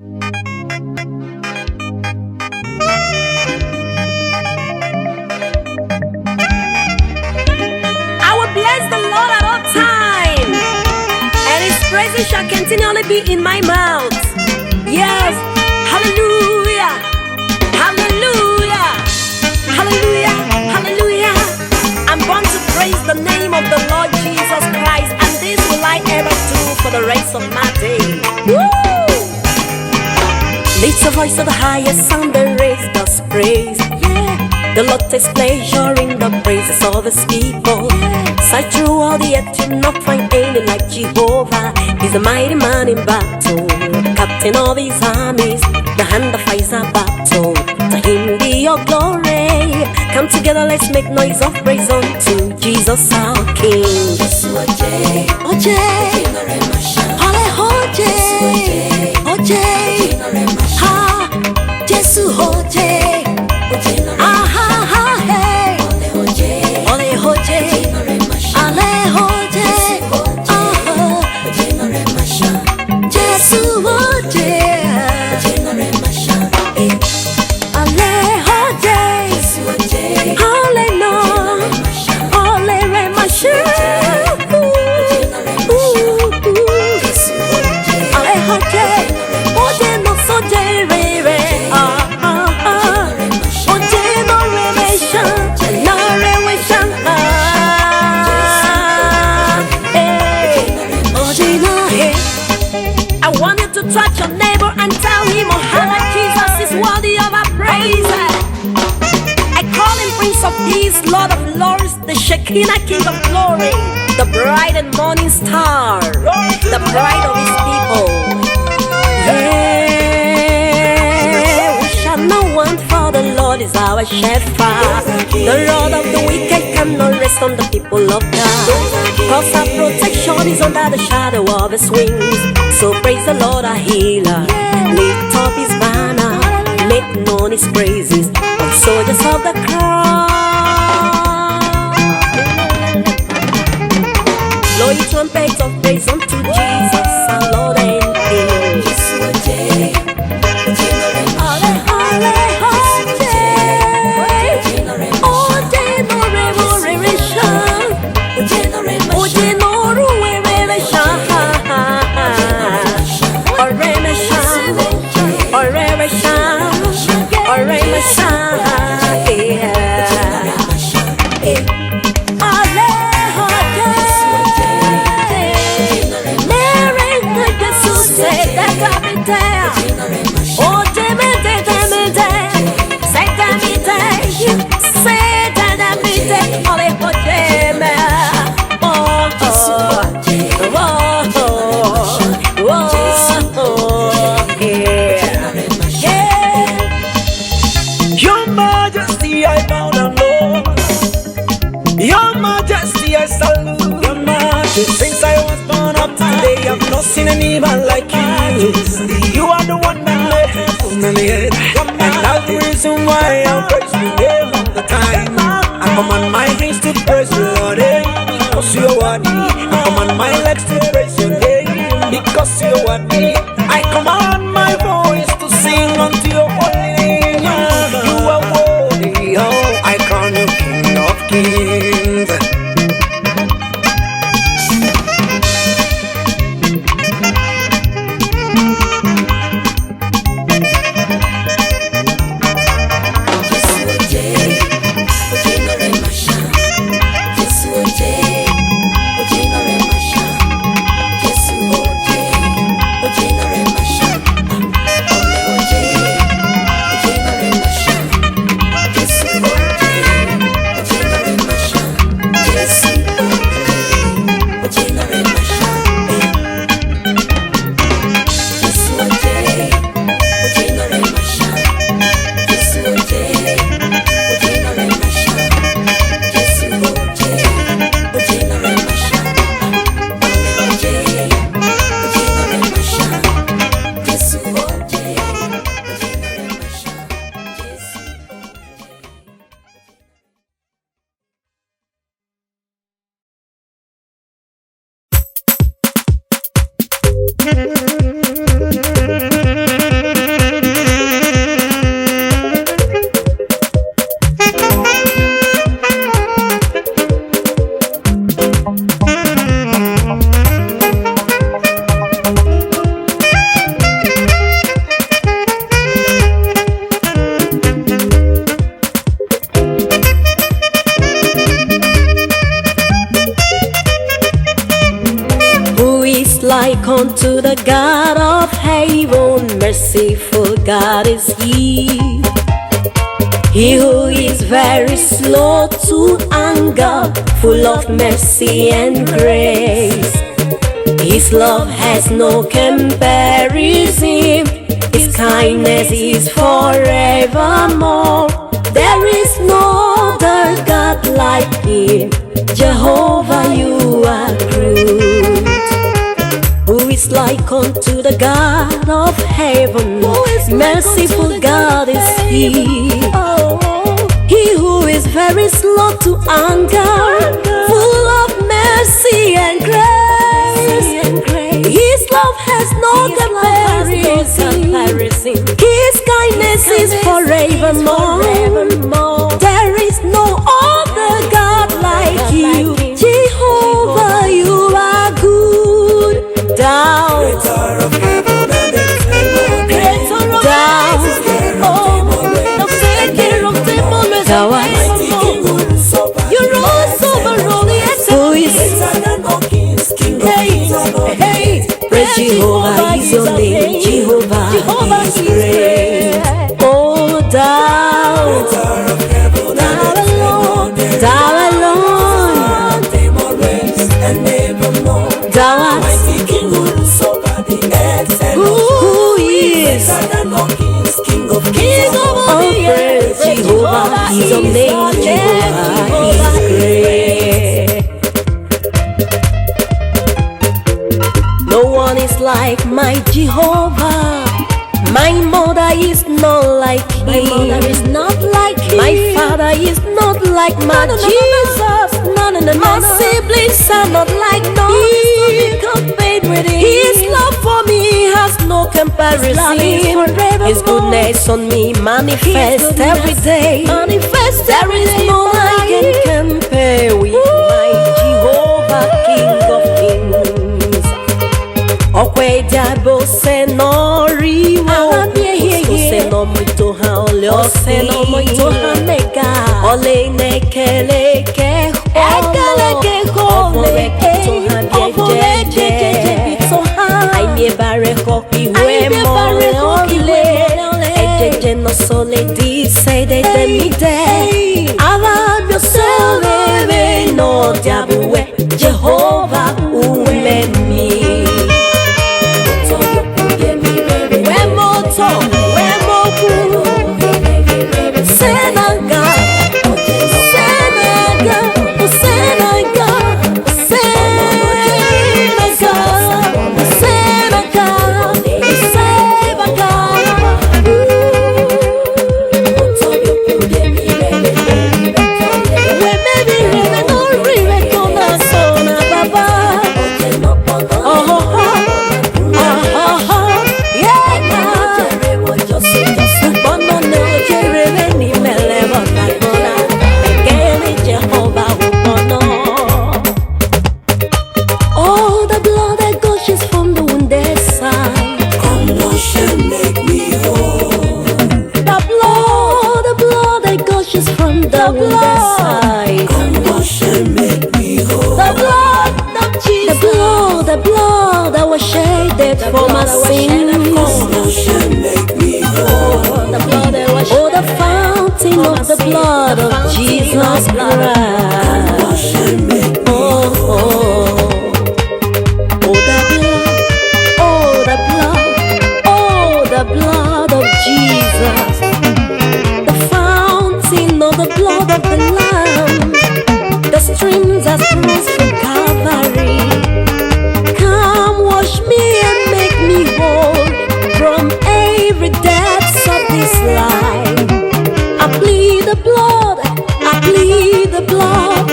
I will bless the Lord at all times, and His praises shall continually be in my mouth. Yes, hallelujah, hallelujah, hallelujah, hallelujah. I'm born to praise the name of the Lord Jesus Christ, and this will I ever do for the rest of my day. Woo! Lift the voice of the highest sound and raise God's praise. Yeah. The Lord takes pleasure in the praises of His people. Yeah. Search through all the earth, you'll not find any like Jehovah. He's a mighty man in battle, captain of His armies, the hand that fights a battle. To Him be your glory. Come together, let's make noise of praise unto Jesus our King. Oje, Oje, Oje, ha, Jesu Oje, ah ha ha hey, Ole Oje, Ale Oje, ah, Jesu Oje, Ale Oje, Ale no, Ole Remasha. Touch your neighbor and tell him, oh, how much Jesus is worthy of our praise. I call Him Prince of Peace, Lord of Lords, the Shekinah King of Glory, the bright and morning star, the pride of His people. Yeah, we shall not want, for the Lord is our shepherd. The rod of the wicked cannot rest on the people of God, cause our protection is under the shadow of His wings. So praise the Lord our healer, lift up His banner, make known His praises, on soldiers of the cross. Blow your trumpets of praise unto Jesus our Lord and King. Since I was born up to today, I've not seen anyone like you. You are the one that made heaven and earth, and that's the reason why I'll praise you all the time. I command my hands to praise you, Lord, because you're worthy. I command my legs to praise your name, because you're worthy. I command my voice to sing unto your holy name. You are worthy, oh, I crown you King of Kings. Oje unto the God of heaven. Merciful God is He. He who is very slow to anger, full of mercy and grace. His love has no comparison. His kindness is forevermore. There is no other God like Him. Jehovah, you are good. Who is like unto the God of heaven? Merciful God is He. He who is very slow to anger, full of mercy and grace. His love has no comparison. His kindness is forevermore. There is no other God like you. Jehovah, you are good. Down, Jehovah is your name, Jehovah is great. Oh, thou alone, thou alone, thou art who is King of all praise. Jehovah is your name, Jehovah is great. No one is like my Jehovah. My mother is not like Him. My mother is not like Him. My father is not like my Jesus. My siblings are not like Him. His love for me has no comparison. His goodness on me manifests every day. There is no one I can compare with my Jehovah, King of Kings. Okwejabo se no riwo, se no muito ha olho, se no muito ha nega. Ole nekele ke hole, to ha jeje. Ai me bare hoki we more ole, jeje no sole di se de mi de. Ava mio sole no diabue, Jehovah ume mi. The blood that was shed for my sins. Oh, the fountain of the blood of Jesus Christ. Oh, oh, oh, the blood of Jesus. The fountain of the blood of the Lamb. The streams that flows from Calvary. Wash me and make me whole from every depths of this life. I plead the blood, I plead the blood,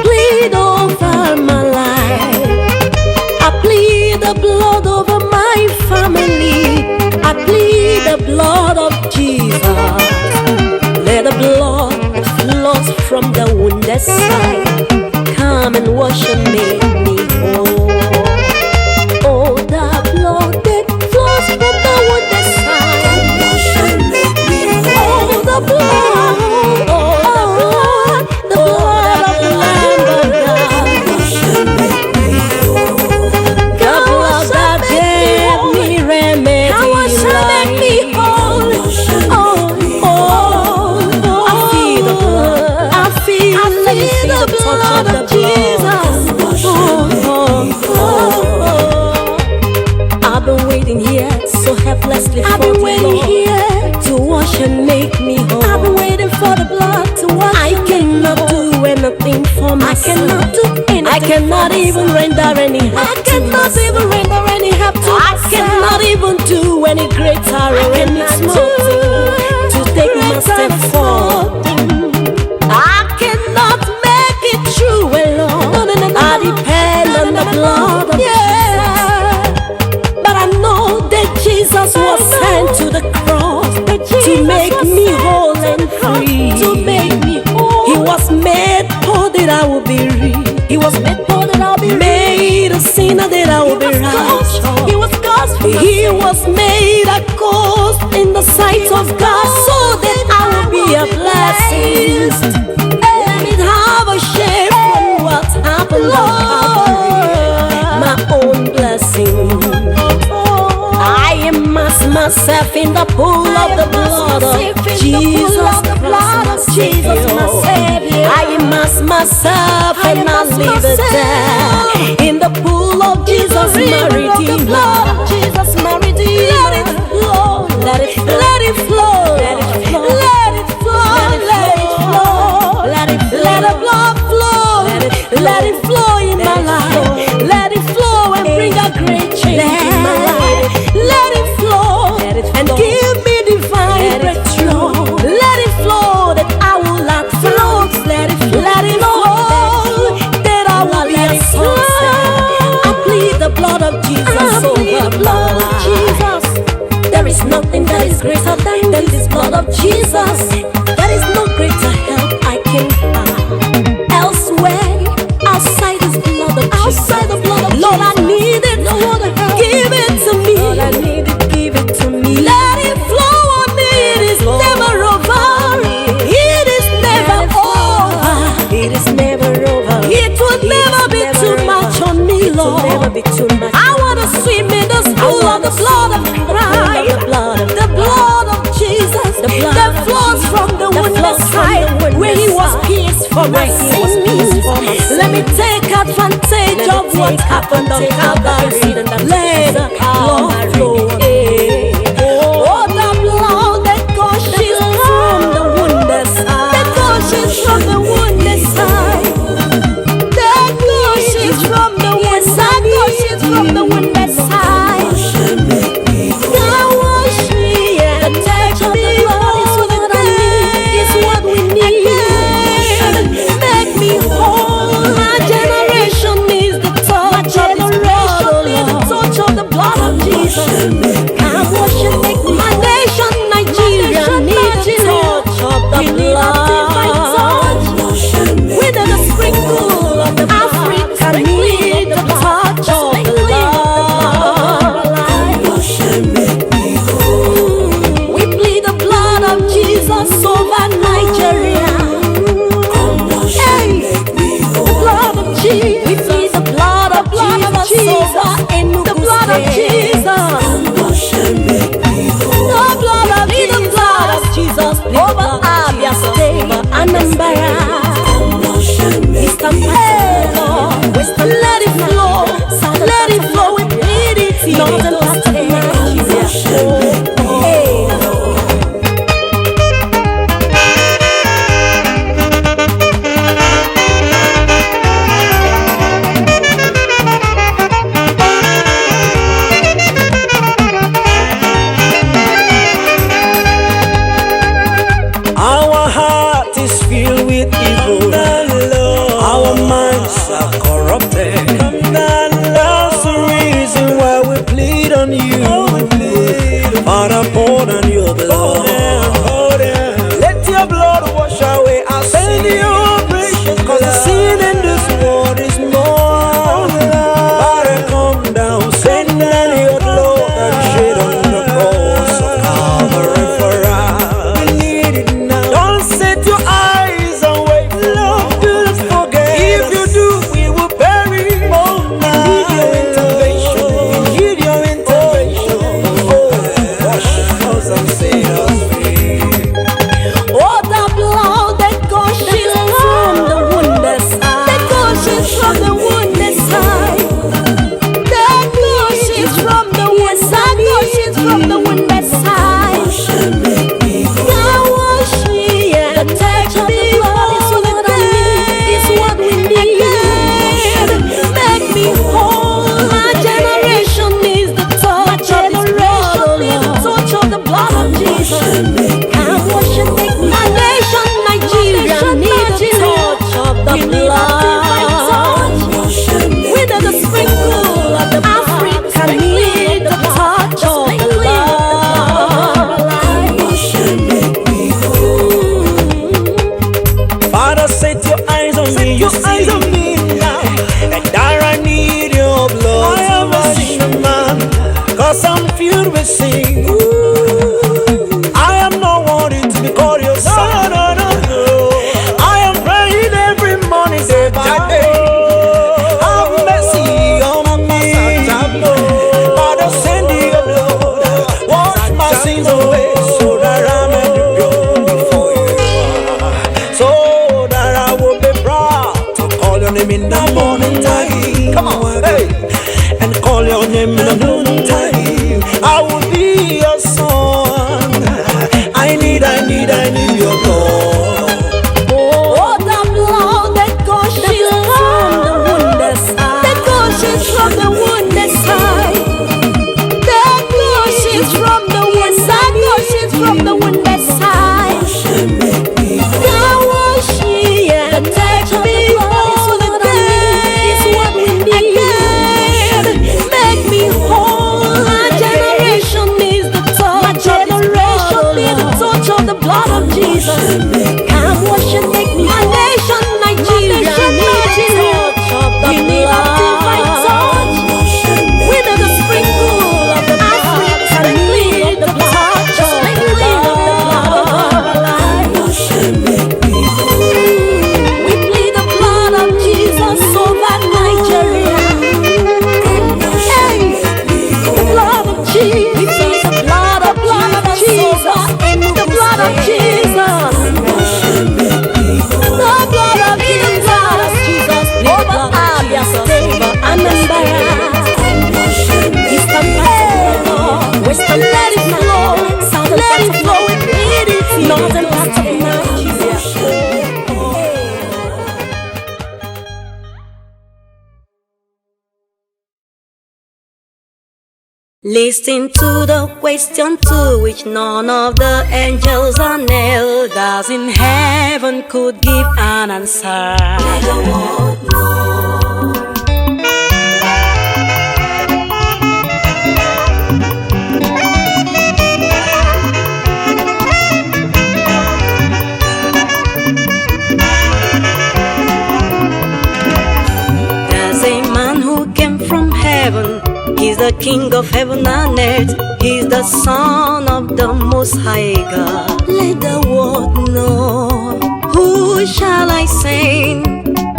plead over my life. I plead the blood over my family. I plead the blood of Jesus. Let the blood that flows from the wounded side come and wash and make me whole. That been waiting here to wash and make me whole. I've been waiting for the blood to wash. I cannot do anything for myself. I cannot do anything. I cannot even render any help. I cannot even render any help to myself. I cannot even do any greater or any small thing to take my step forward. I cannot make it true alone. I depend on the blood of Jesus. But I know that Jesus was sent to the cross to make me whole and free. To make me whole. He was made poor that I would be rich. He was made poor that I would be made a sinner that I would be righteous. He was God's. He was made a cost in the sight of God so that I would be a blessing. Let me have a share from what happened on Calvary. My own blessing. I immerse myself in the pool of the blood of Jesus Christ, my Savior. I immerse myself and I leave it there in the pool of Jesus, my Redeemer. Let it flow, let it flow, let it flow, let it flow, let it flow, let it flow, let it flow, let the blood flow, let it flow in my life, let it flow and bring a great change in my life. Let it flow and give me divine breakthrough. Let it flow that I will not float. Let it flow that I will be a sunset. I plead the blood of Jesus over blood of Jesus. There is nothing that is greater than this blood of Jesus. There is no greater help I can find elsewhere outside this blood of Jesus. Outside the blood of Lord, I need it. No other help. Give it to me. Lord, I need it. Give it to me. Let it flow on me. It is never over. It is never over. It is never over. It will never be too much on me, Lord. I want to swim in the pool of the blood of Christ. The blood of Jesus that flows from the wounded side where He was pierced for my sins. Let me take advantage of what happened on Calvary. Let the blood flow. Oh, the blood that gushes from the wounded side. That gushes from the wounded side. That gushes from the wounded side. Gushes from the wounded side. God wash me and touch me. Is what we need. Make me whole. My generation needs the touch of the blood of Jesus. Come wash and make me. My nation, Nigeria, needs the touch of the blood. With the sprinkle of the Africa needs the touch of the blood. We plead the blood of Jesus over Nigeria. Hey, the blood of Jesus. We plead the blood of Jesus over Enugu. The blood of Jesus. The blood of Jesus over Abia State, Anambra, Eastern Part, Western. Let it flow, let it flow. We plead it, Northern part of Nigeria. Our heart is filled with evil. Our minds are corrupted. That's the reason why we plead on you. Father, pour down your blood. Let your blood wash away our sin. Cause the sin in this world is more. Father, come down, send down your blood and shed on the cross of Calvary for us. We need it now. Don't set your eyes away. Lord, do not forget. If you do, we will perish. Oh, we need your intervention. We need your intervention. Oh, wash us and set us free. Jesus. Come wash and make me. My nation, Nigeria, need the touch of the blood. With the sprinkle of the Africa, need the touch of the blood. Father, set your eyes on me, your eyes on me now. And I need your blood. I am a sinner man, 'cause I'm filled with sin. I am not wanting to be called your son. No, no, no. I am praying every morning, day by day. Have mercy on me. Father, send your blood. Wash my sins away so that I may be pure before you. So that I will be proud to call your name in the morning time. Come on, hey. And call your name in the noon time. I will be your son. I need your blood. Oh, the blood that gushes from the wounded side. That gushes from the wounded side. That gushes from the wounded side. Gushes from the wounded side. Now wash me and take me whole again. Is what we need. Again, make me whole. My generation needs the touch. My generation needs the touch of the blood of Jesus. Come wash and make me. My nation, Nigeria, needs the touch of the blood. With the sprinkle of the Africa, need the touch of the blood. We plead the blood of Jesus over Nigeria. Hey, the blood of Jesus, the blood of Jesus, the blood of Jesus, the blood of Jesus, over Abia State, over Anambra, Eastern part, Western let it flow, Southern let it flow, Northern part of Nigeria. Listen to the question to which none of the angels and elders in heaven could give an answer. Let the world know. There's a man who came from heaven. He's the King of heaven and earth. He's the Son of the Most High God. Let the world know. Who shall I send?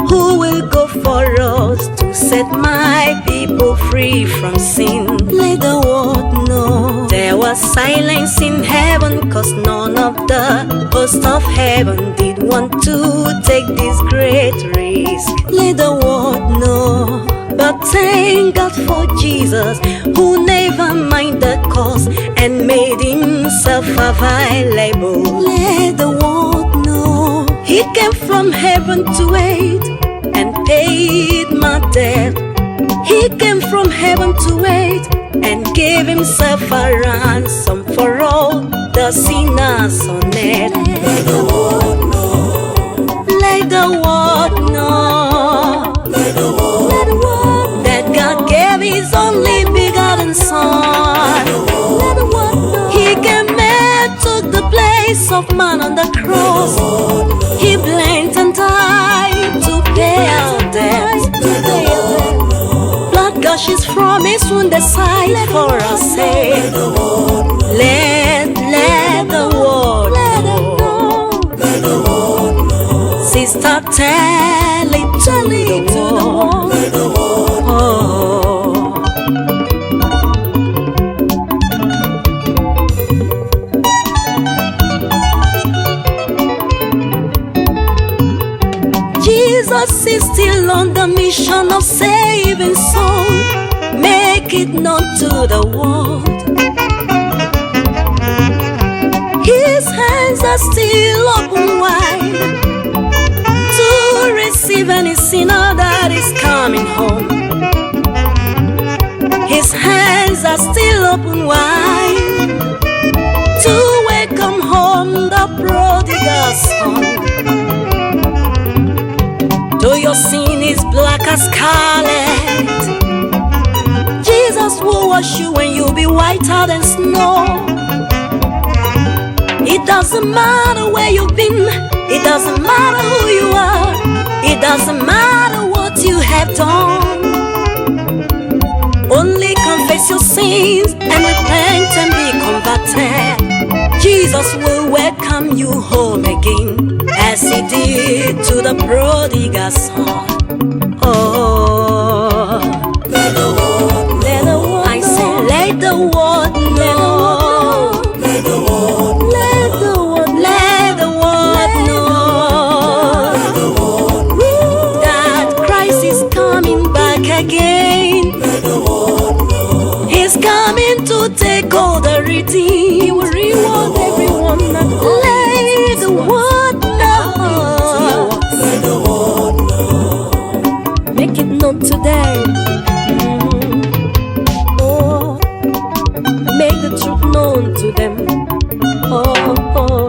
Who will go for us to set my people free from sin? Let the world know. There was silence in heaven, 'cause none of the host of heaven did want to take this great risk. Let the world know. But thank God for Jesus, who never minded the cost and made himself available. Let the world know. He came from heaven to earth and paid my debt. He came from heaven to earth and gave himself a ransom for all the sinners on earth. Let the world know. Let the world know. Let the world know. That God gave his only begotten Son. Let the world know. He came and took the place of man on the cross. He bled and died to pay our debt. Blood gushes from his wounded side for our sake. Let the world know. Sister, tell it to the world. Oh. Jesus is still on the mission of saving souls. Make it known to the world. His hands are still open wide to receive any sinner that is coming home. His hands are still open wide to sun. Though your sin is black as scarlet, Jesus will wash you and you'll be whiter than snow. It doesn't matter where you've been, it doesn't matter who you are, it doesn't matter what you have done. Only confess your sins and repent and be converted. Jesus will welcome you home again, as he did to the prodigal son. Oh, let the world, I say, let the world know. Let the world, let the world, let the world know. Let the world know that Christ is coming back again. Let the world know he's coming to take all the redeemed. He will reward everyone that let the world know. Let the world know. Make it known to them. Oh, make the truth known to them. Oh, oh.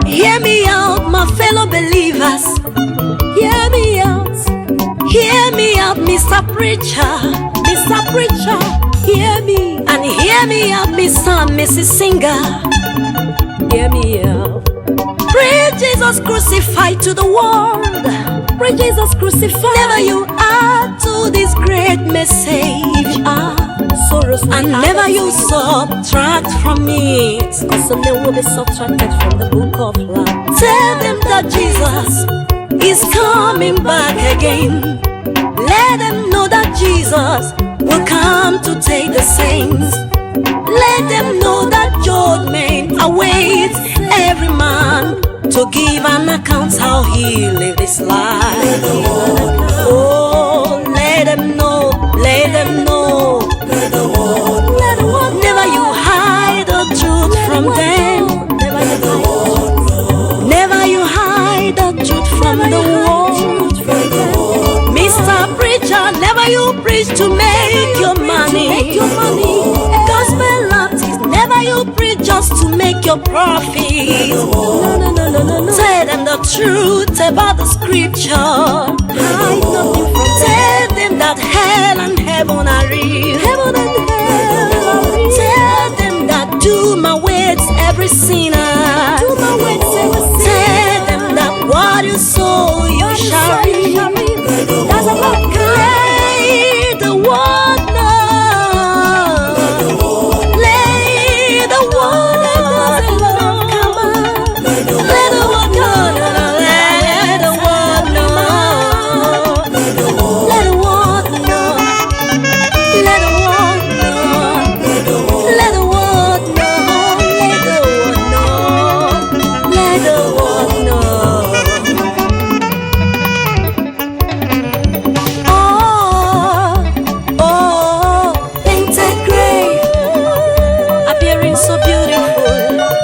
Hear me out, my fellow believers. Hear me out. Hear me out, Mr. Preacher. Mr. Preacher, hear me. And hear me out, Mr. and Mrs. Singer. Hear me out. Praise Jesus crucified to the world. Praise Jesus crucified. Never you add to this great message. Sorrows and never you subtract from it, cause some name will be subtracted from the book of life. Tell them that Jesus is coming back again. Let them know that Jesus will come to take the saints. Let them know that judgment awaits every man to give an account how he lived his life. Oh, let them know, let them know. Let the world, let the world, never you hide the truth from them. Never you hide the truth from the world. Mr. Preacher, never you preach to make your money. Gospel artist, never you preach just to make your profit. No. Tell them the truth about the scripture. Hide nothing from them. Tell them that hell and heaven are real. Heaven and hell are real. Tell them that doom awaits every sinner. Doom awaits every sinner. Tell them that what you sow you shall reap. That's about let the world know. Let the world know. Come on. Let the world know. Let the world know. Let the world know. Let the world know. Let the world know. Let the world know. Oh, painted grave, appearing so beautiful,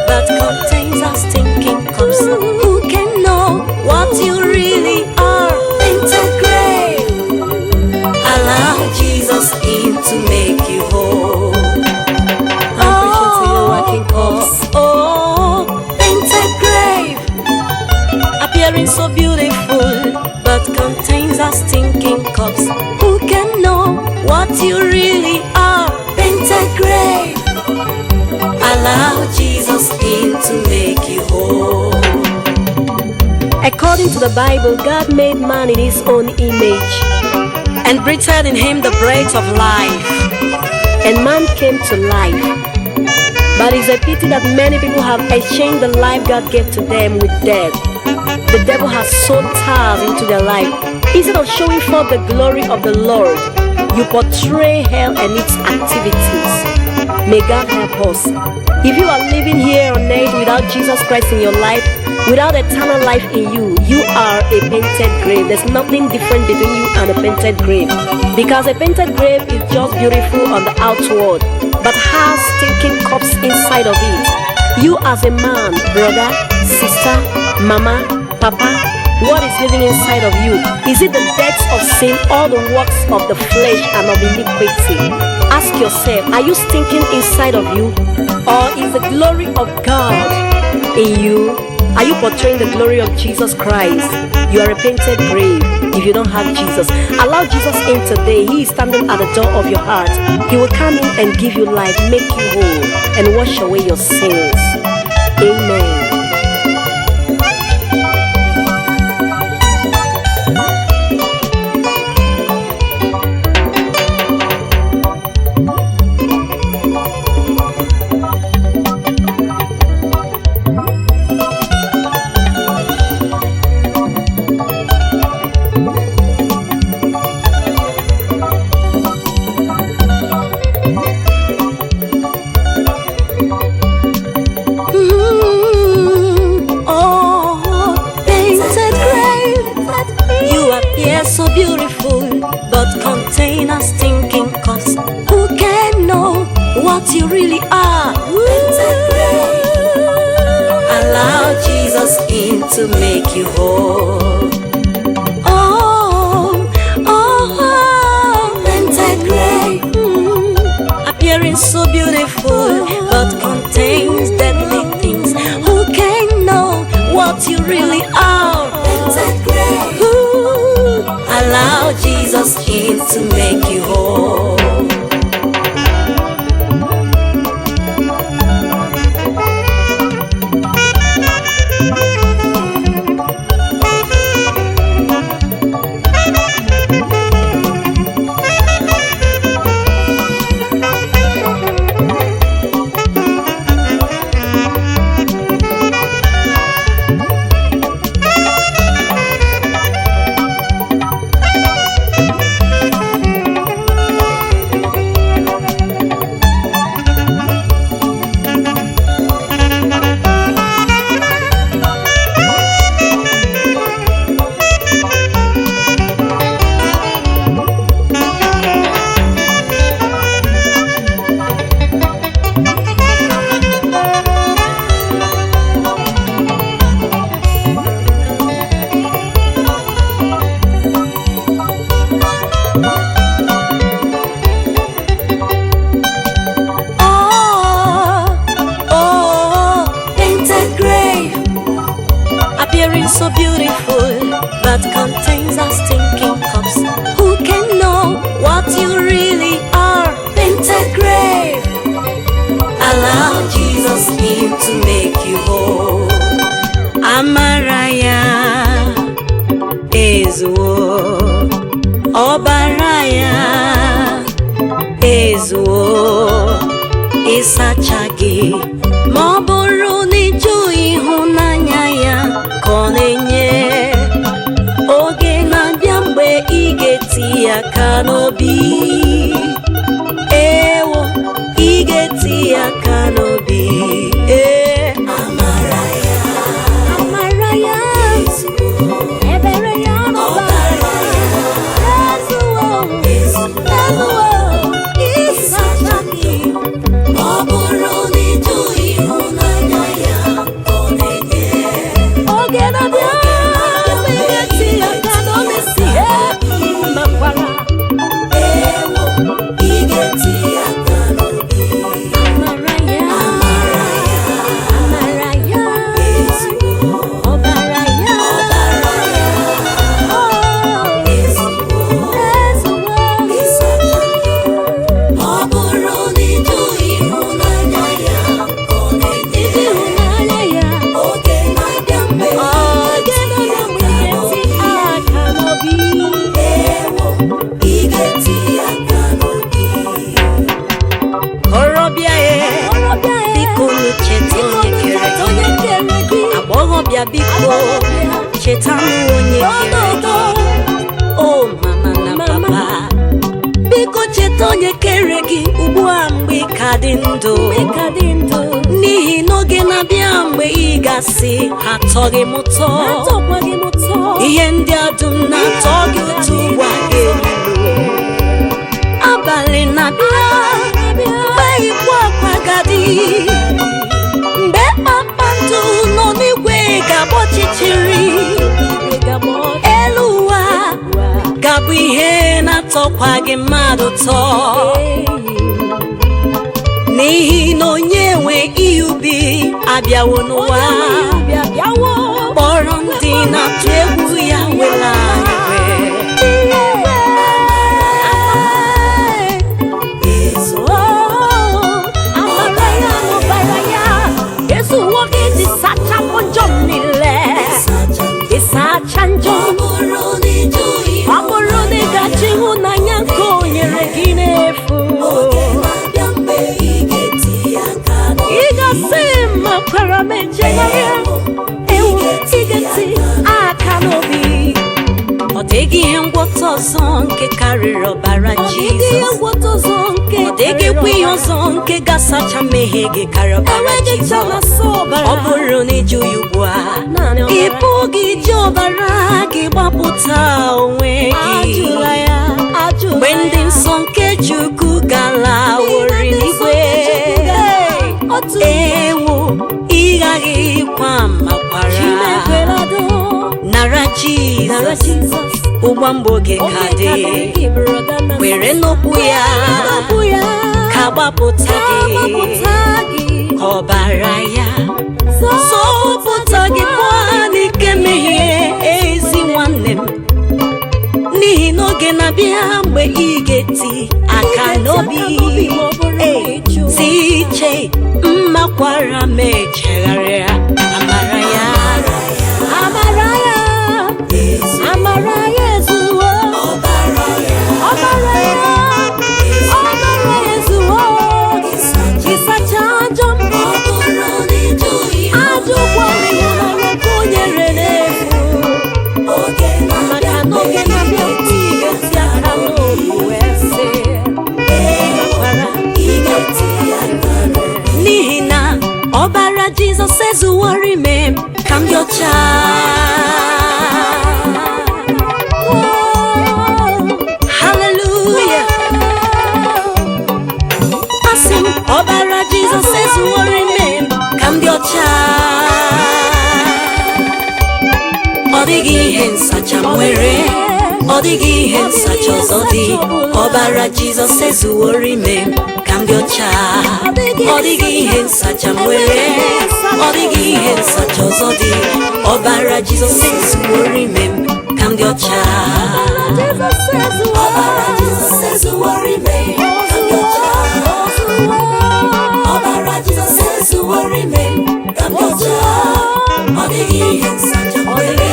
but contains a stinking corpse. Who can know what you really are? Painted grave, allow Jesus in to make you whole. I'm preaching to you, working corpse. Oh, painted grave, appearing so beautiful, but contains a stinking corpse. Who can know what you really are? Painted grave, allow Jesus in to make you whole. According to the Bible, God made man in his own image and breathed in him the breath of life, and man came to life. But it's a pity that many people have exchanged the life God gave to them with death. The devil has sowed tares into their life. Instead of showing forth the glory of the Lord, you portray hell and its activities. May God help us. If you are living here on earth without Jesus Christ in your life, without eternal life in you, you are a painted grave. There's nothing different between you and a painted grave. Because a painted grave is just beautiful on the outward, but has stinking corpse inside of it. You as a man, brother, sister, mama, papa, what is living inside of you? Is it the depths of sin, all the works of the flesh and of iniquity? Ask yourself, are you stinking inside of you? Or is the glory of God in you? Are you portraying the glory of Jesus Christ? You are a painted grave if you don't have Jesus. Allow Jesus in today. He is standing at the door of your heart. He will come in and give you life, make you whole, and wash away your sins. Amen. So beautiful, but contain a stinking cause. Who can know what you really are? Allow Jesus in to make you whole. Painted grave, appearing so beautiful, but contains deadly things. Who can know what you really are? Painted grave. Allow Jesus in to make you whole. So beautiful, but contains a stinking cups. Who can know what you really are? Painted grave. Allow Jesus in to make you whole. Amaraya Ezuo Obaraya Ezuo Isachagi Moburu Niju Ihunanya ya Konenye Oge na biambe igeti ya kanobi Ewo igeti ya kanobi Amaraya Amaraya Ebereya Obaraya Ezuo Ezuo Isachaki Moburu Niju Ihunanya ya Konenye Oge na biambe igeti ya kanobi Makwala Ewo igeti ya kanobi Amaraya Amaraya Ezuo Obaraya Obaraya Ezuo Ezuo Isachaki Moburu Niju Ihunanya ya Konenye Ihunanya ya Oge na biambe igeti ya kanobi Ewo igeti ya kanobi Korobia biko cheta onye kere gị Agbọghọbịa biko cheta onye kere gị Oh mama na papa biko cheta onye kere gị ugbu a mgbe ka dị ndụ n'ihi n'oge na-abịa mgbe ị gasị atọghị m ụtọ ihe ndị a dum na-atọ gị ụtọ ugbu a ga-erilu abalị na-abịa mgbe ikwu akwa agadi mgbe kpakpando nọ n'igwe ga-agba ọchịchịrị elu ụwa ga-abụ ihe na-atọkwa gị mmadụ ụtọ n'ihi na onye nwe ihe ubi abịawo n'ụwa kpọrọ ndị na-atụ egwu ya wela ọ dịghị ihe ngwọta ọzọ nke karịrị ọbara Jizọs. Ọ dịghịkwa ihe ọzọ nke ga-asacha mmehie gị karịa ọbara Jizọs. Ọ bụrụ na ịjụ ya ugbu a, ị pụghị iji ọbara gị gbapụta onwe gị. Mgbe ndị nsọ nke Chukwu galawori n'igwe, ewo ị gaghịkwa makwara nara Jizọs. Ụgbọ mgbe oge ka dị, were n'okwu ya ka gbapụta gị, ka ọbara ya zọpụta gị pụọ n'ike mmehie. Ezi nwanne m, n'ihi n'oge na-abịa mgbe ị ga-eti aka n'obi, ti iche mmakwara ma echegharịa amara ya ezuwo, ọbara ya ezuwo, ịsacha ajọ ajụkwa ịhụnanya ka o nyere n'efu, maka n'oge na-abịa ị ga-eti aka n'obi wee sị n'ihi na ọbara Jizọs ezuwori ime ka m dị ọcha. Hallelujah. Asị m ọbara Jizọs ezuwori ime ka m dị ọcha. Ọ dịghị ihe nsacha nwere, ọ dịghị ihe nsacha ọzọ dị. Ọbara Jizọs ezuwori ime ka m dị ọcha. Ọ dịghị ihe nsacha nwere, ọ dịghị ihe nsacha ọzọ dị. Ọbara Jizọs ezuwori ime ka m dị ọcha. Ọbara Jizọs ezuwori ime ka m dị ọcha. Ọbara Jizọs ezuwori ime ka m dị ọcha. Ọ dịghị ihe nsacha nwere,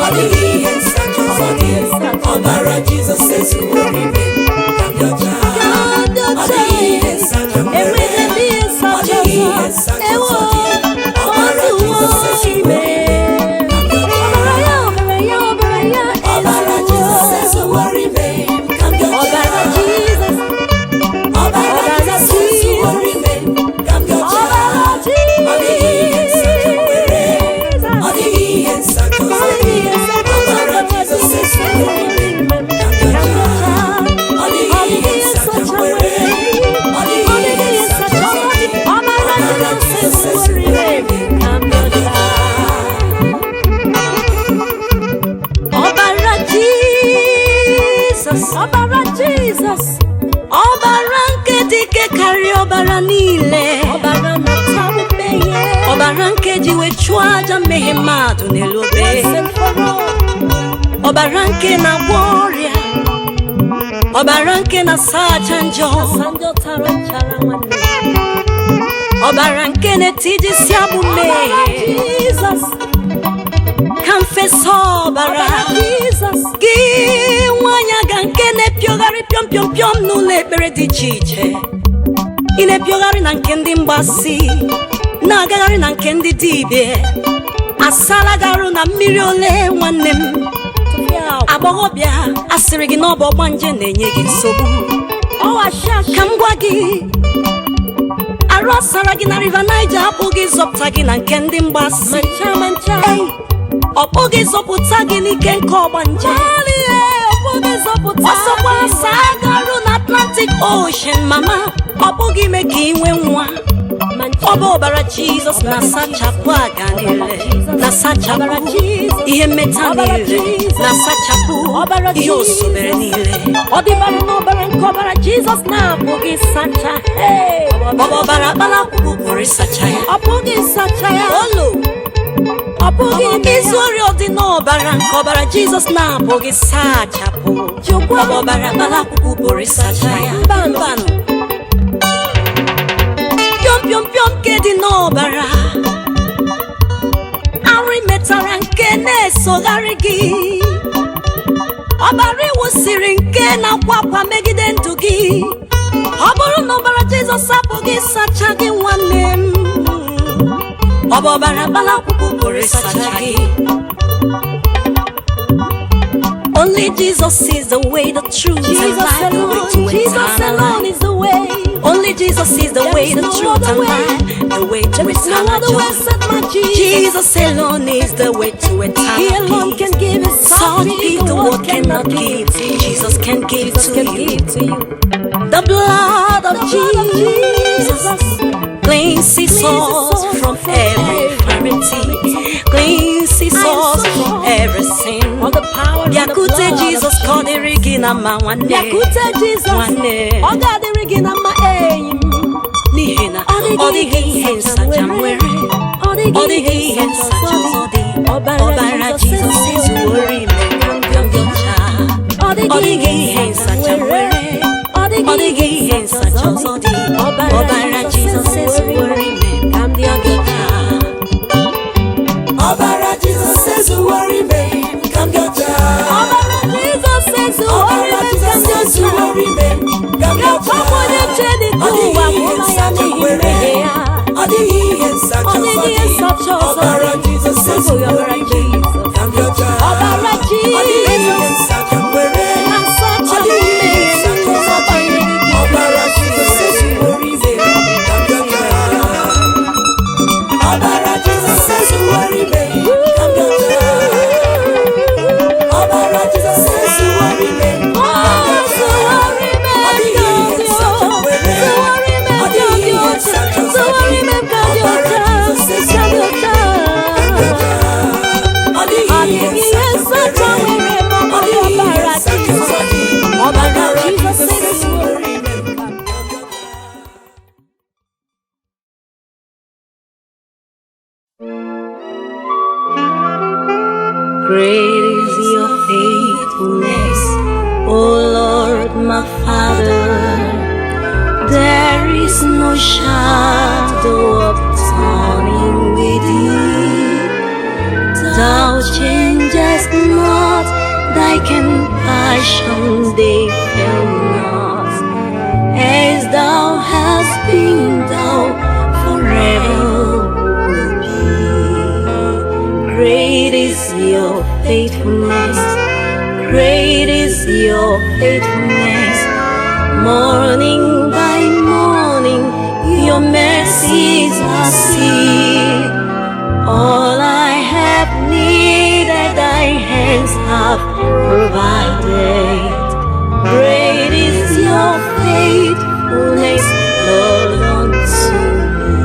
ọ dịghị ihe nsacha ọzọ dị. Ọbara Jizọs ezuwori ime ka m dị ọcha. Ọ dịghị ihe nsacha nwere, ọ dịghị ihe nsacha ọzọ dị. Ọbara Jizọs ezuwori ime ka m dị ọcha. Ọbara Jizọs ezuwori ime ka m dị ọcha. Ọbara Jizọs ezuwori ime ka m dị ọcha. Ọ dịghị ihe nsacha nwere, ọ dịghị ihe nsacha ọzọ dị. Ọbara Jizọs ezuwori ime ka m dị ọcha. Ọ dịghị ihe nsacha nwere, ọ dịghị ihe nsacha ọzọ dị. Ọbara Jizọs ezuwori ime ka m dị ọcha. Ọbara Jizọs, ọbara nke dị ike karịa ọbara niile, ọbara nke ji wee chụọ aja mmehie mmadụ n'elu obe, ọbara nke na-agwọ ọrịa, ọbara nke na-asacha njọ, ọbara nke na-etijisi agbụ mmehie. Ka m fesa ọbara gị, nwanyị aga nke na-epiogharị pịọm pịọm pịọm n'ụlọ ekpere dị iche iche. Ị na-epiogharị na nke ndị mgbasi, na-agagharị na nke ndị dibịa. Asala garụ na mmiri ole nwanne m. Agbọghọbịa asịrị gị na ọ bụ ọgbanje na-enye gị nsogbu. Ka m gwa gị, arụ asara gị na River Niger apụghị ịzọpụta gị na nke ndị mgbasi. Ọ bụghị zọpụta gị n'ike nke ọgbanje. Ọsọkwa asa garụ na Atlantic Ocean mama, ọ bụghị ime ka ị nwee nwa. Ọ bụ ọbara Jizọs na-asachapụ aga niile, na-asachapụ ihe mmeta niile, na-asachapụ ihe osobere niile. Ọ dịbara n'ọbara nke ọbara Jizọs na-abụghị sacha. Ọbara akpalakwụ pụrụ ịsacha ya, ọ bụghị sacha ya. Olu Missouri dị n'ọbara nke ọbara Jizọs na-abụghị sachapụ. Ọbara gbara akwụkwọ bụrụ sacha ya. Mbanụ piom nke dị n'ọbara arị metara nke na-esogharị gị. Ọbara ịwụsiri nke na-akwa megide ndụ gị. Ọ bụrụ na ọbara Jizọs abụghị sacha gị nwanne m, ọbara gbara akwụkwọ bụrụ sacha gị. Only Jesus is the way, the truth, and life, the way to eternal life. Is the way. Only Jesus is the way, the truth, and life, the way to eternal joy. Jesus alone is the way to eternal peace. He alone can give us such peace the world cannot give. Jesus can give to you. The blood of Jesus cleanses us from every infirmity, cleanses us from every sin. Yakute Jesus called the Regina Man. Yakute Jesus one. Oh God, the Regina Man. Nihena. All the hands such a weary. All the hands such a body. Obara Jesus is worry me. All the hands such a weary. All the hands such a body. Obara Jesus is worry me. Come the Obara Jesus is worry me. Come the Great is your faithfulness, O Lord my Father. There is no shadow of turning with thee. Thou changest not, thy compassion they fail not. As thou hast been, thou forever will be. Great is your faithfulness, great is your faithfulness. Morning by morning, your mercies I see. All I have needed, thy hands have provided. Great is your faithfulness, Lord, unto me.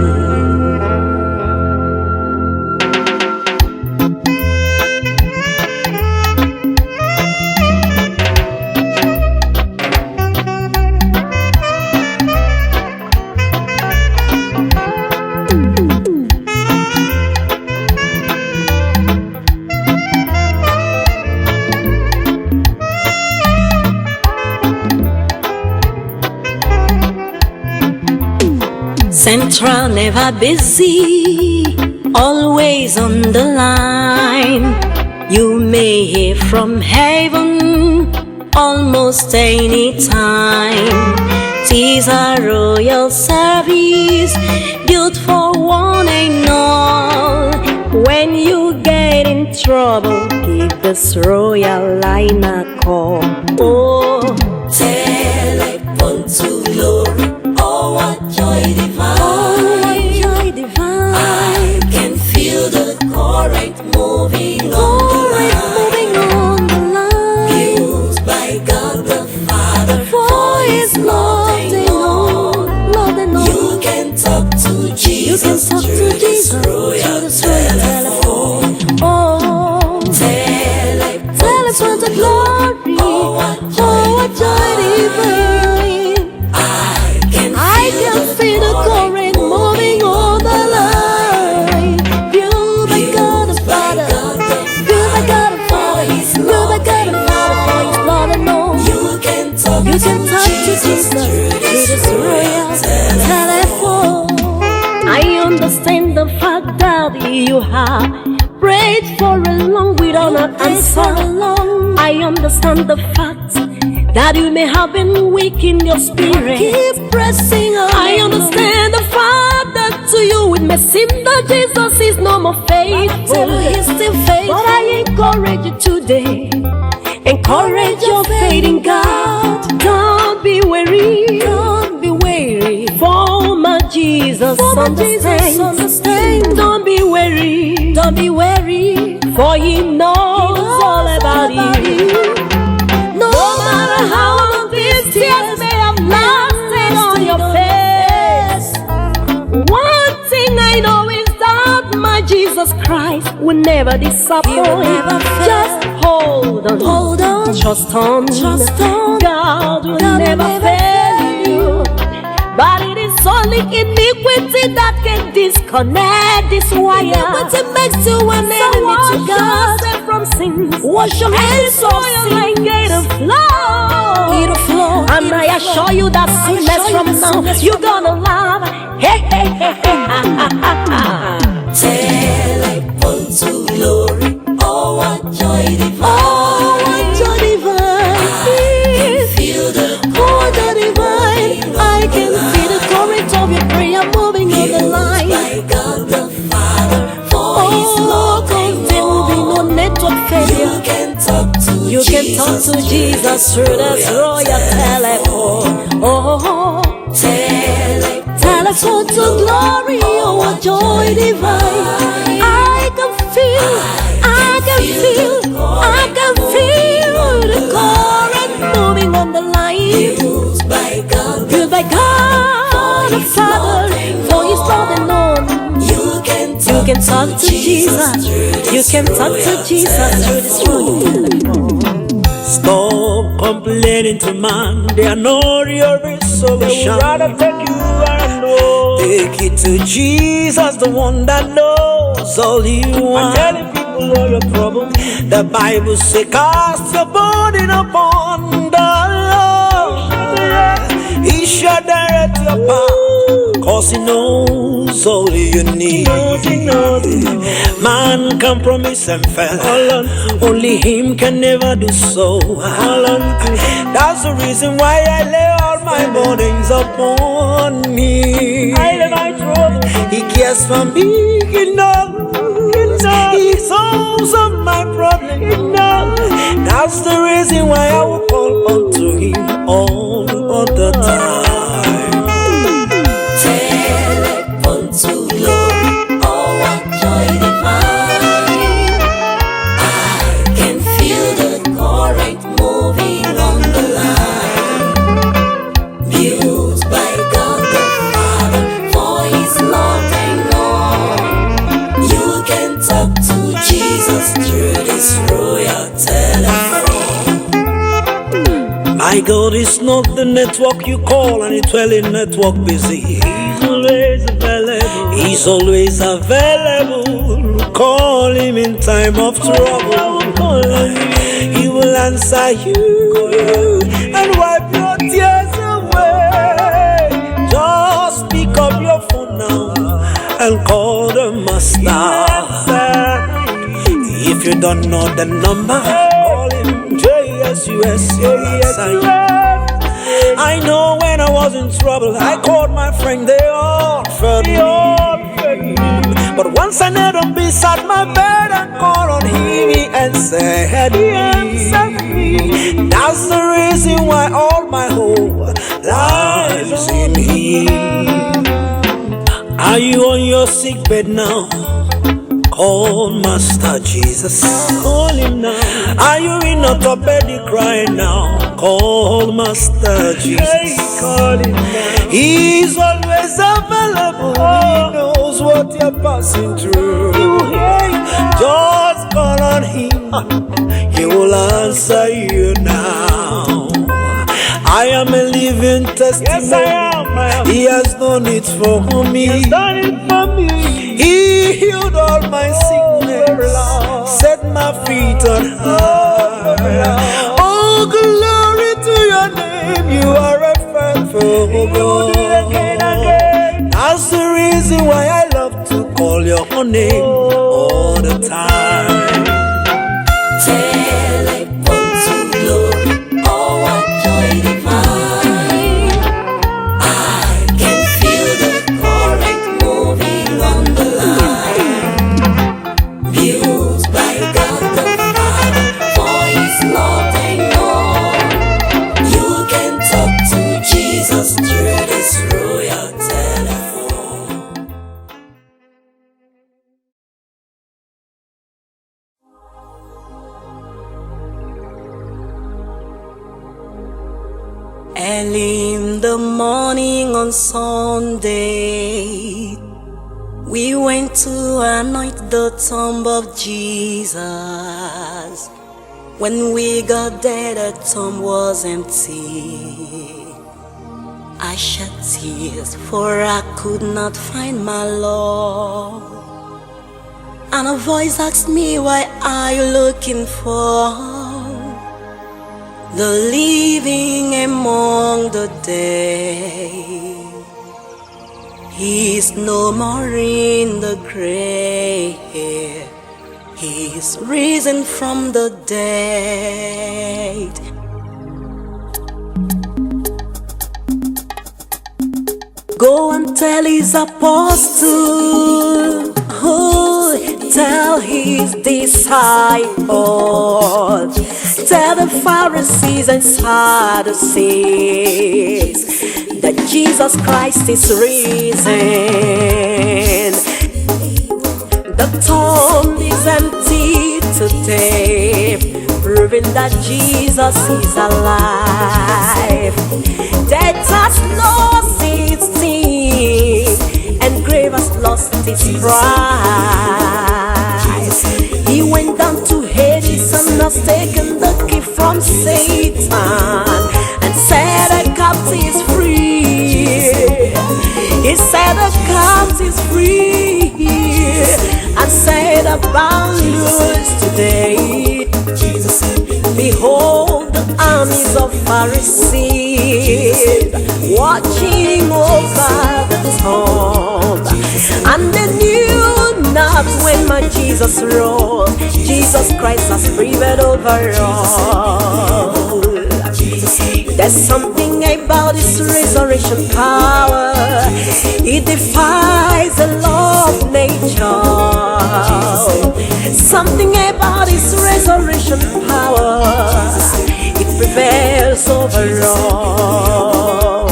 Central, never busy, always on the line. You may hear from heaven almost any time. 'Tis a royal service built for one and all. When you get in trouble, give this royal line a call. Oh, telephone to glory. Oh, what joy divine. Oh, what joy divine. I can feel the current moving on the line. Built by God the Father for His love and all. You can talk to Jesus through this royal telephone. Oh, telephone to glory. Oh, what joy divine. I can feel the current moving on the line. Built by God the Father understand the fact that you have prayed for a long without an answer. I understand the fact that you may have been weak in your spirit. Keep pressing on. I understand the fact that to you it may seem that Jesus is no more faithful. He's still faithful. But I encourage you today. Encourage your faith in God. Don't be weary. Don't be weary. For my Jesus understands. Don't be weary. Don't be weary. For He knows all about you. No matter how long these tears may have lasted on your face, one thing I know is that my Jesus Christ will never disappoint. Just hold on. Hold on. Trust on. Trust on. God will never fail you. But it is only iniquity that can disconnect this wire. Iniquity makes you an enemy to God. From sin. Wash your hands of sin. Like it'll flow. It'll flow. And I assure you that soonest from now you're gonna laugh. Hey, hey, hey, hey, ha, ha, ha, ha. Telephone to glory. Oh, what joy divine. Oh, what joy divine. I can feel the joy divine. I can see the courage of your prayer moving on the line. By God the Father, for His love, there will be no network failure. You can talk to Jesus through this royal telephone. Oh, telephone to glory. Oh, what joy divine. I can feel the current moving on the line. Used by God the Father, for His love and known. You can talk to Jesus. You can talk to Jesus through this royal. Stop complaining to man, they are not your solution. They would rather take you and know. Take it to Jesus, the one that knows all you want. I'm telling people all your problems. The Bible says, cast your burden upon the Lord. He shall direct your path, cause He knows all you need. He knows. Man can promise and fail, only Him can never do so. That's the reason why I lay all my burdens upon me. He cares for me enough. He solves all my problems. That's the reason why I will call unto Him all the time. Telephone to glory. Oh, what joy divine. I can feel the current moving on the line. Built by God the Father, for His love I know. You can talk to Jesus through this royal telephone. My God is not the network you call and it's well in network busy. He's always available. He's always available. Call Him in time of trouble. He will answer you and wipe your tears away. Just pick up your phone now and call the Master. If you don't know the number, call Him. JSUS. I know when I was in trouble, I called my friend, they all fed me. But once I knelt them beside my bed and called on Him, He answered me. That's the reason why all my hope lies in Him. Are you on your sick bed now? Call Master Jesus. Call Him now. Are you in orthopedic crying now? Call Master Jesus. Call Him now. He's always available. He knows what you're passing through. Just call on Him. He will answer you now. I am a living testimony. Yes, I am. He has done it for me. He has done it for me. He healed all my sickness, set my feet on high. Oh, glory to your name, you are a faithful God. That's the reason why I love to your name all the time. Teleport to glory, oh what joy divine. I can feel the current moving on the line. Built by God the Father, for His love I know. You can talk to Jesus through this royal telephone. Early in the morning on Sunday, we went to anoint the tomb of Jesus. When we got there, the tomb was empty. I shed tears, for I could not find my Lord. And a voice asked me, why are you looking for the living among the dead? He is no more in the grave. He is risen from the dead. Go and tell his apostles, tell his disciples, tell the Pharisees and Sadducees that Jesus Christ is risen. The tomb is empty today, proving that Jesus is alive. Death has lost its sting, and grave has lost its prize. He went down to Hades and has taken the key from Satan and set the captives free. He set the captives free and set the bound loose today. Behold the armies of Pharisees watching over the tomb, and they knew not when my Jesus rose. Jesus Christ has prevailed over all. There's something about His resurrection power. It defies the law of nature. Something about His resurrection power. It prevails over all.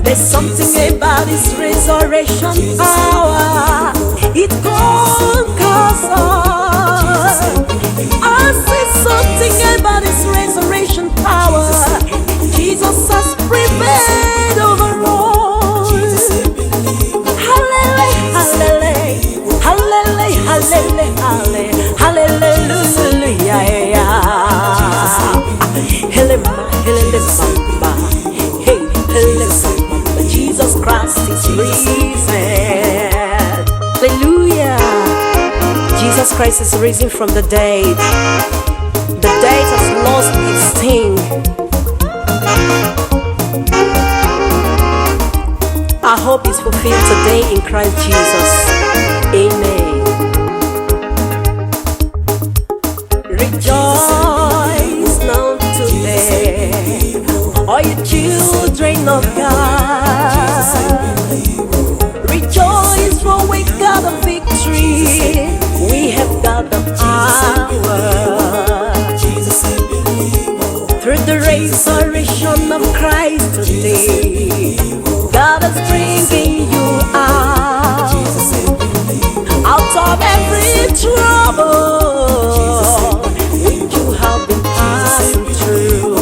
There's something about His resurrection power. It conquers all. I see something about His resurrection power. Jesus has prevailed over all. Hallelujah, hallelujah, hallelujah, hallelujah, hallelujah. Jesus Christ is risen. Hallelujah. Jesus Christ is risen from the dead. The dead has lost its sting. Our hope is fulfilled today in Christ Jesus. Amen. Rejoice now today, all you children of God. Rejoice, for we got the victory. We have got the power. Through the resurrection of Christ today, God is bringing you out of every trouble which you have been passing through.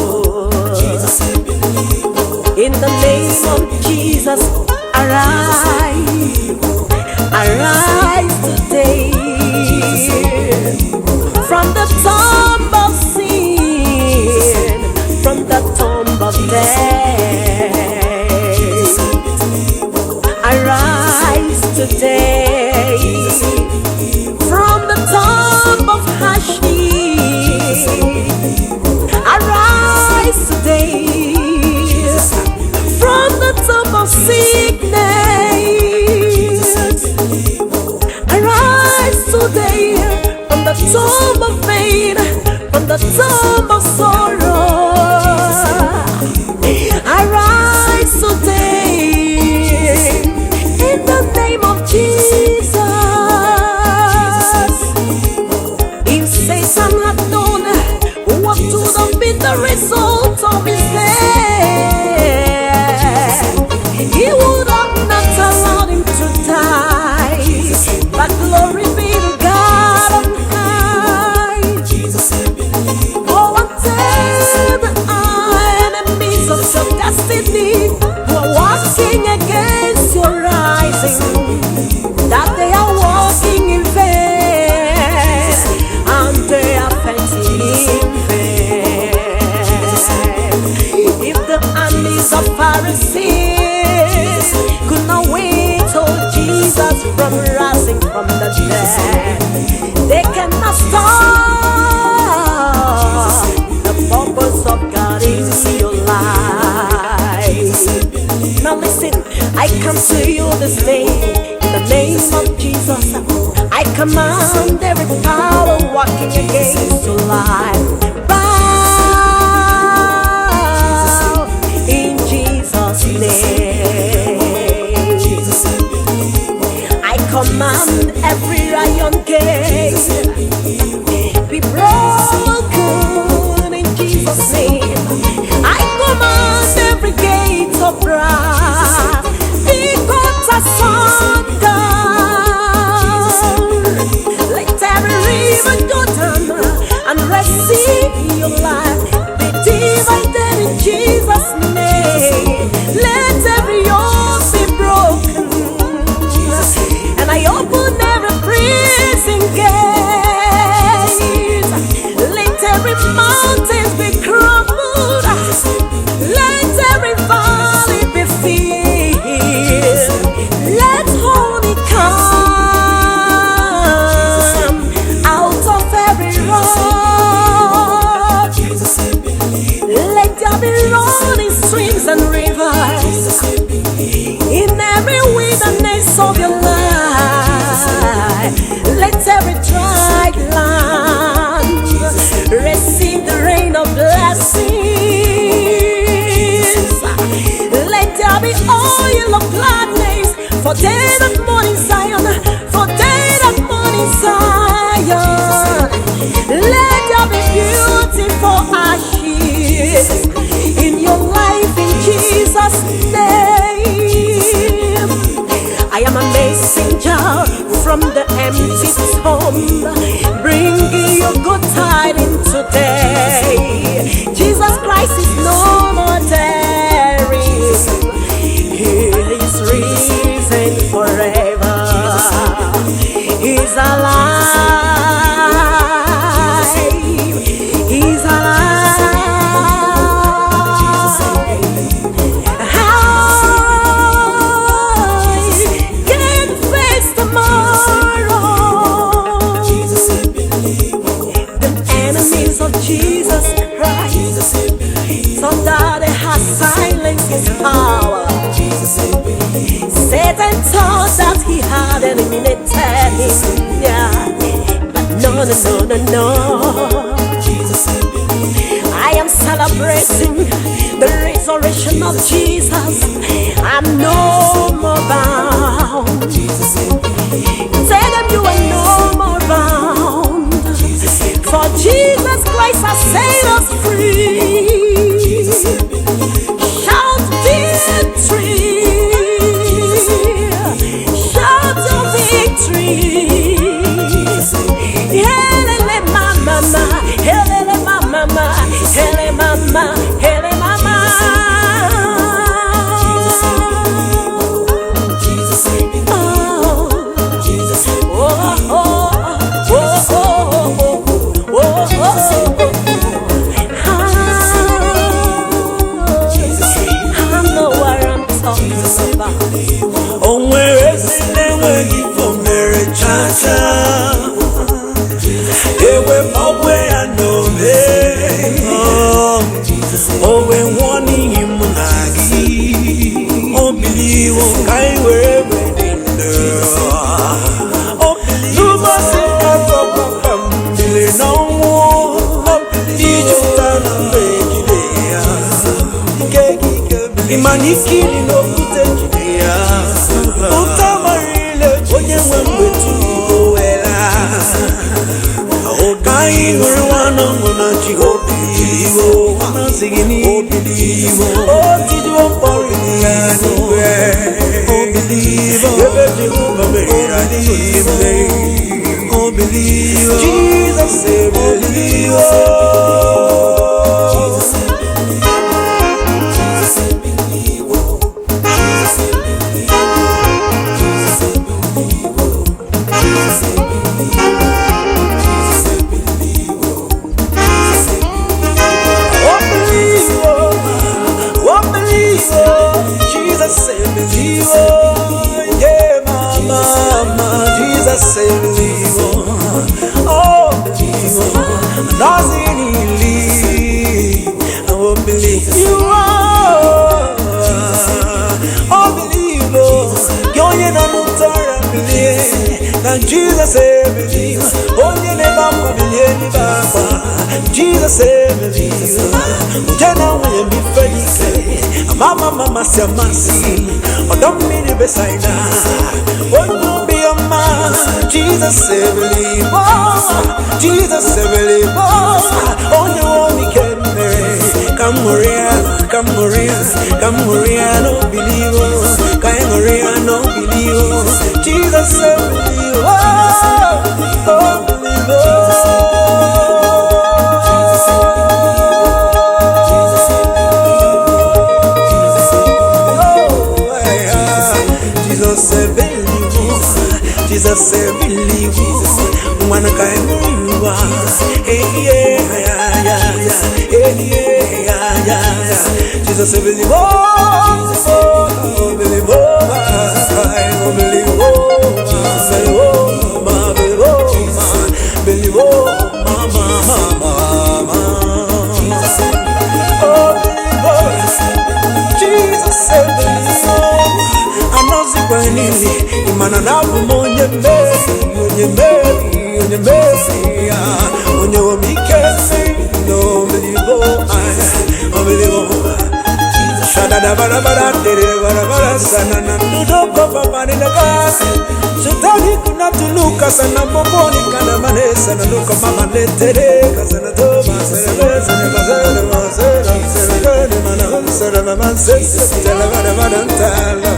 In the name of Jesus, arise, arise today from the tomb of sin, from the tomb of death. Arise. tomb of pain, from the tomb of sorrow. Arise today in the name of Jesus. If Satan had known what would have been the result of his death, he would have not allowed him to die. But glory be to God on high. Oh, until the enemies of your destiny who are walking against your rising, that they are walking in vain, and they are fainting in vain. If the armies of Pharisees could not wait till Jesus from rising from the dead, they cannot stop the purpose of God in your life. Now listen, I come to you this day in the name of Jesus. I command every power walking against your life, bow in Jesus' name. I command every iron gate be broken in Jesus' name. I command every gate of brass be cut asunder. Let every river go down and receive your life be divided in Jesus' name. Let every yoke be broken, and I open every prison gate. Let every mountain be crumbled. Let every valley be filled. Let honey come out of every rock. Let there be running streams and rivers in every wilderness of your life. Let every dry land receive the rain of blessings. Let there be oil of gladness for day and morning Zion, for day and morning Zion. Let there be beauty for ashes in your life in Jesus' name. I am a messenger from the empty tomb, bringing you good tidings today. Jesus Christ is no more tarrying. He is risen forever. He's alive. He's alive. I can face tomorrow. The enemies of Jesus Christ thought that they had silenced his power. Satan thought that he had eliminated him, yeah. But no, no, no, no, no. I am celebrating the resurrection of Jesus. I'm no more bound. Tell them you are no more bound, for Jesus Christ has set us free. Shout victory! Shout your victory! Hele mama, hele mama, hele mama, hele mama. Oh, where is it that we're here for marriage? Ewe mawe anove. Oh, we want him nagi. Oh, believe oh, kai wherever in the. Oh, believe us in the Manikini no kutenjia Utamarile onye mwembetu Owela Okai ngurwana nguna chigobilivo Nasigini obilivo Otiju wampori niyanwe Obilivo Yebeji umamera nime Obilivo Jesus Obilivo Jesus believe, onye ne bamba bilieni baba. Jesus believe, ujana uye mifanyike. Mama siamasi, odomini besaina. Onye biyama, Jesus believe, Jesus believe, onye woni kene. Come Maria, no believe, come Maria, no believe. Jesus believe, oh, believe, Jesus believe, mwana kaenua, Jesus believe, believe, Imana nabu monye mbesi, onye womikesi, no believe, Shadada bara tere bara sana na tudoko papa ni nakasi. Shetani kuna tuluka sana poponi kana manesa na luka mama netere kasana toba sere sere mama sese tela bara ntala.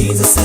Jesus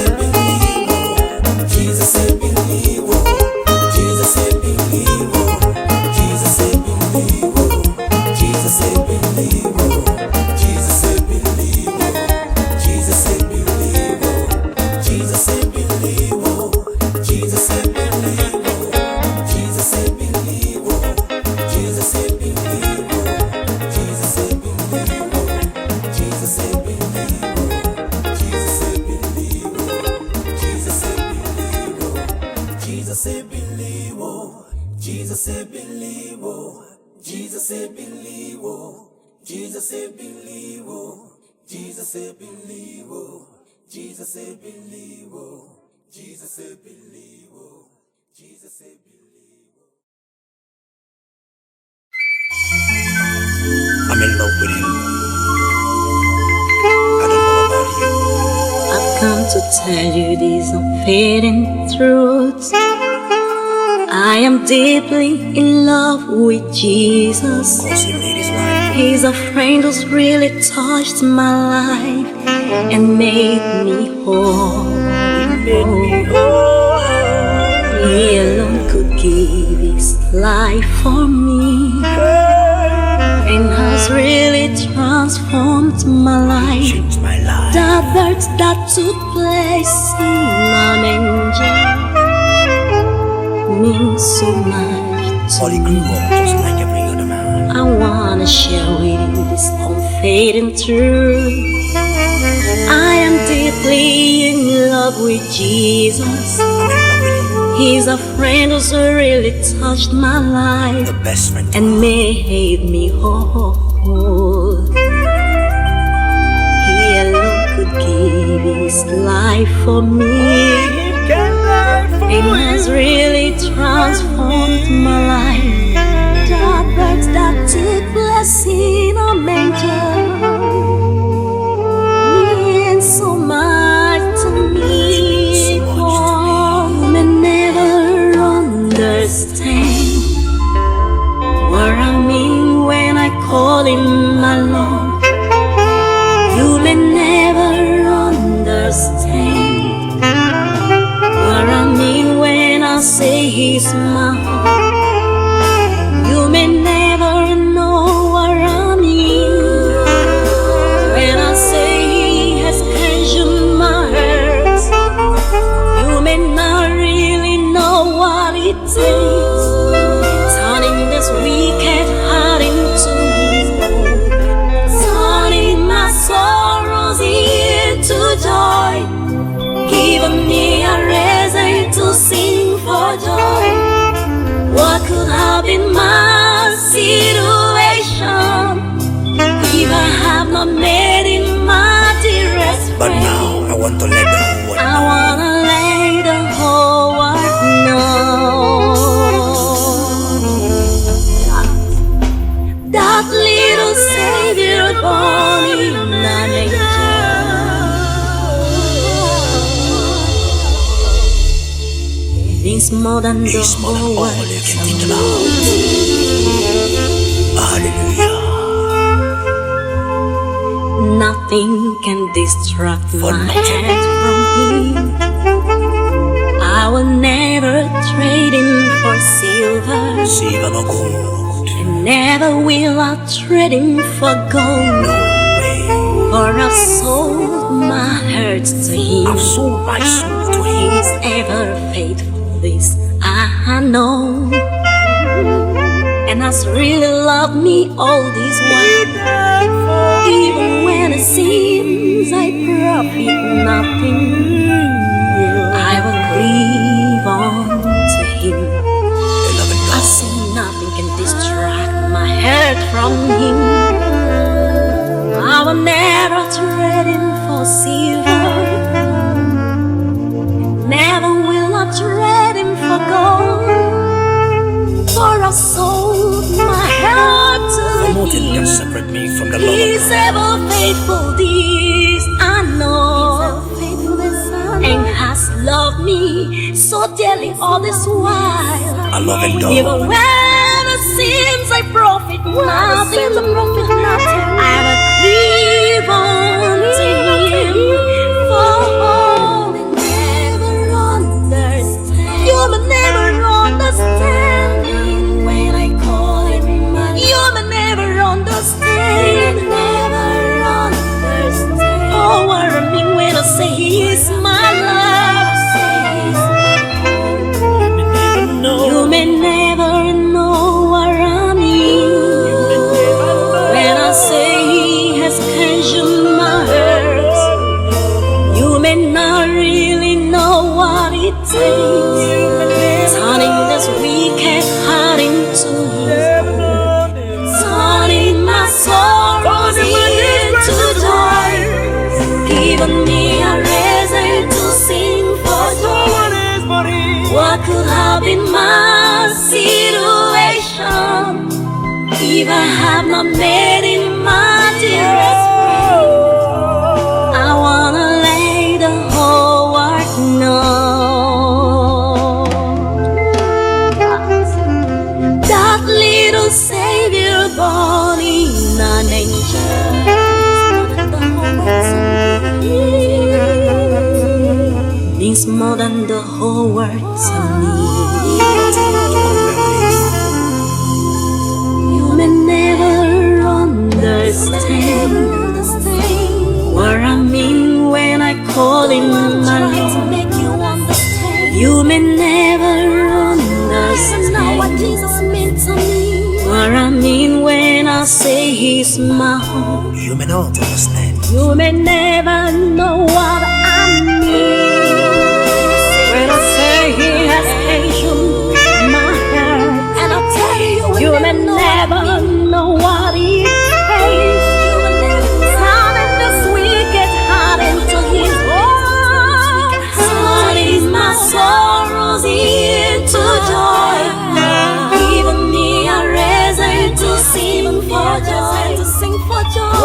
I'm in love with you. I don't know about you. I've come to tell you these unfading truths. I am deeply in love with Jesus. He's a friend who's really touched my life and made me whole. He alone could give his life for me and has really transformed my life. The birth that took place in an angel means so much to me. Just like every other man. I wanna share with you this unfading truth. I am deeply in love with Jesus. He's a friend who's really touched my life, The best friend and made me whole. He alone could give his life for me, and has really transformed my life. The birth that took place in a manger He's my home. You may never know what I mean when I say He has consumed my hurts. You may not really know what it takes, turning this wicked heart into His own, turning my sorrows into joy, giving me a reason to sing for joy. What could have been my situation if I have not made Him my dearest friend? But now I want to let the whole world I wanna let the whole world know that little Savior born in an angel is more than the is more than whole all world you can to think me. about. Hallelujah. Nothing can distract For my nothing. head from Him. I will never trade Him for silver, Silver no gold. and never will I trade Him for gold. No way. For I've sold my heart to Him. I've sold my soul to Him. He's ever faithful, this I know, and has really loved me all this while. Even when it seems I profit nothing, I will cleave on to Him. Beloved I God, see nothing can distract my heart from Him. I will never trade Him for silver, never will I trade Him for gold. For I've sold my heart to nothing can Him. separate me from the love of He's God. ever faithful, this I know, and has loved me so dearly all this while. I love Him, Even God. when it seems I profit nothing, I will cleave on to Him. For you may never understand when I call Him. You may never understand. Oh, what I mean when I say He is my love. You may never know what I mean when I say He has consumed my hurts. You may not really know what it takes, turning this wicked heart into His own, turning my sorrows into joy, giving me a reason to sing for joy. What could have been my situation if I have not made Him my dearest friend? I wanna let the whole world know that little Savior born in an angel means more than the whole world to me. You may never understand what I mean when I call Him my Lord. You may never understand what I mean when I say He's my home. You may not understand. You may never know what I mean when I say He has consumed my heart. And I'll tell you may never know what it takes, turning this wicked heart into His own, turning my sorrows into joy, giving me a reason to sing for joy.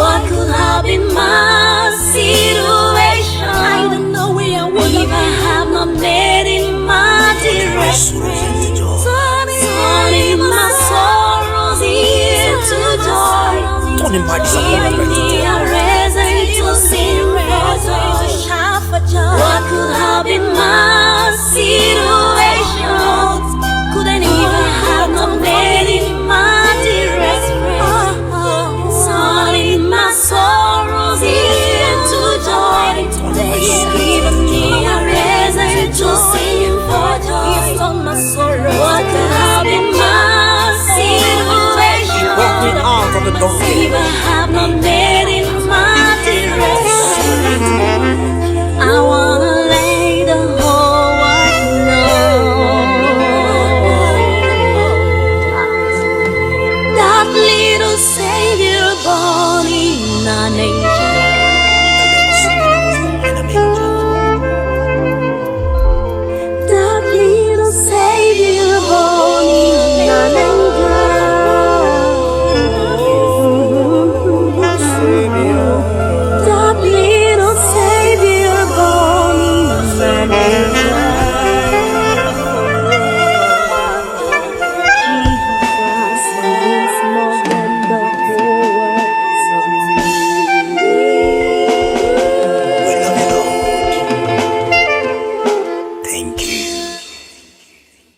What could have been my situation? I don't know where I would if I have not made Him my dearest friend. Turning my sorrows into joy, Turning my giving disappointment me a reason to sing for joy. What could have been my situation gonna get it.